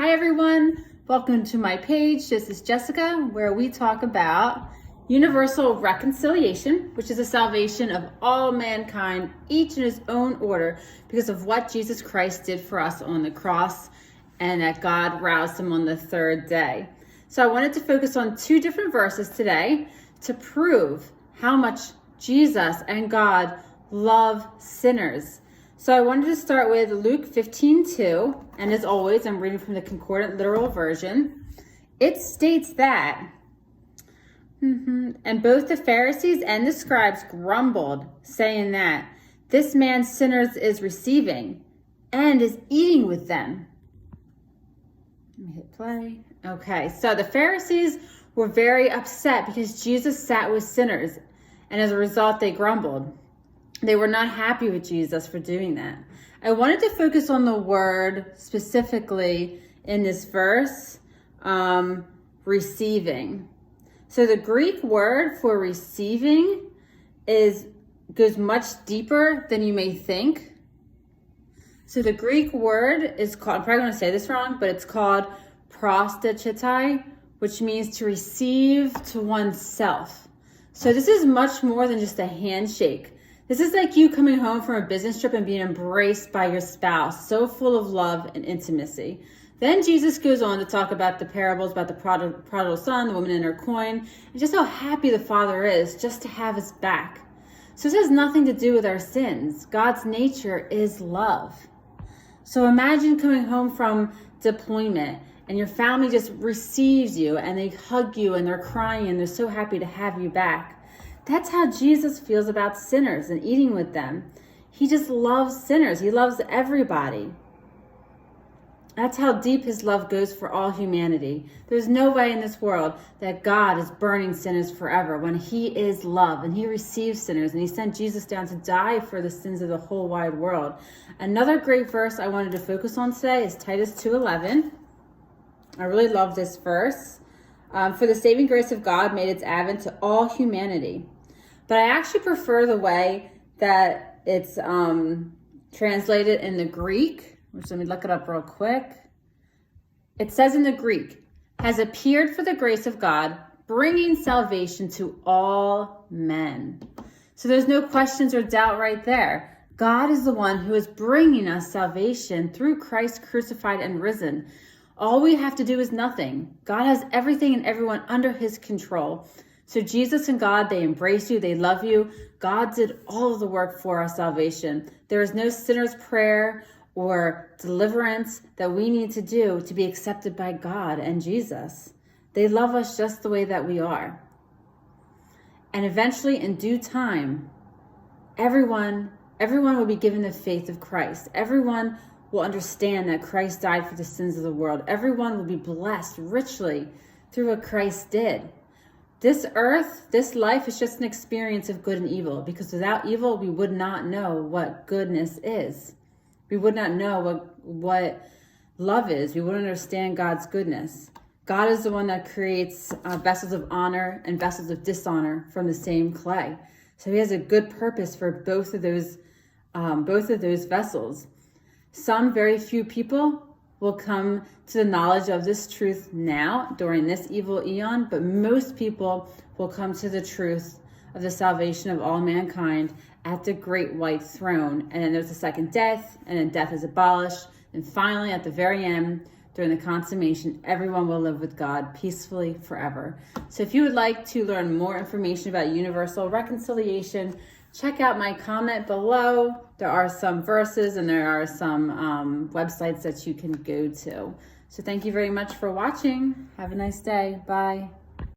Hi everyone, welcome to my page. This is Jessica, where we talk about universal reconciliation, which is the salvation of all mankind, each in his own order, because of what Jesus Christ did for us on the cross and that God roused him on the third day. So I wanted to focus on two different verses today to prove how much Jesus and God love sinners. So I wanted to start with Luke 15:2, and as always, I'm reading from the Concordant Literal Version. It states that, and both the Pharisees and the scribes grumbled, saying that this man sinners is receiving and is eating with them. Let me hit play. Okay, so the Pharisees were very upset because Jesus sat with sinners, and as a result, they grumbled. They were not happy with Jesus for doing that. I wanted to focus on the word specifically in this verse, receiving. So the Greek word for receiving goes much deeper than you may think. So the Greek word is called, I'm probably going to say this wrong, but it's called prostachetai, which means to receive to oneself. So this is much more than just a handshake. This is like you coming home from a business trip and being embraced by your spouse, so full of love and intimacy. Then Jesus goes on to talk about the parables about the prodigal son, the woman and her coin, and just how happy the Father is just to have us back. So this has nothing to do with our sins. God's nature is love. So imagine coming home from deployment and your family just receives you and they hug you and they're crying and they're so happy to have you back. That's how Jesus feels about sinners and eating with them. He just loves sinners. He loves everybody. That's how deep his love goes for all humanity. There's no way in this world that God is burning sinners forever when he is love and he receives sinners and he sent Jesus down to die for the sins of the whole wide world. Another great verse I wanted to focus on today is Titus 2:11. I really love this verse. For the saving grace of God made its advent to all humanity. But I actually prefer the way that it's translated in the Greek, which let me look it up real quick. It says in the Greek, has appeared for the grace of God, bringing salvation to all men. So there's no questions or doubt right there. God is the one who is bringing us salvation through Christ crucified and risen. All we have to do is nothing. God has everything and everyone under his control. So Jesus and God, they embrace you, they love you. God did all of the work for our salvation. There is no sinner's prayer or deliverance that we need to do to be accepted by God and Jesus. They love us just the way that we are. And eventually, in due time, everyone will be given the faith of Christ. Everyone will understand that Christ died for the sins of the world. Everyone will be blessed richly through what Christ did. This earth, this life is just an experience of good and evil, because without evil, we would not know what goodness is. We would not know what love is. We wouldn't understand God's goodness. God is the one that creates vessels of honor and vessels of dishonor from the same clay. So he has a good purpose for both of those vessels. Some very few people will come to the knowledge of this truth now during this evil eon, but most people will come to the truth of the salvation of all mankind at the great white throne. And then there's the second death, and then death is abolished. And finally, at the very end, during the consummation, everyone will live with God peacefully forever. So if you would like to learn more information about universal reconciliation, check out my comment below. There are some verses and there are some websites that you can go to. So thank you very much for watching. Have a nice day. Bye.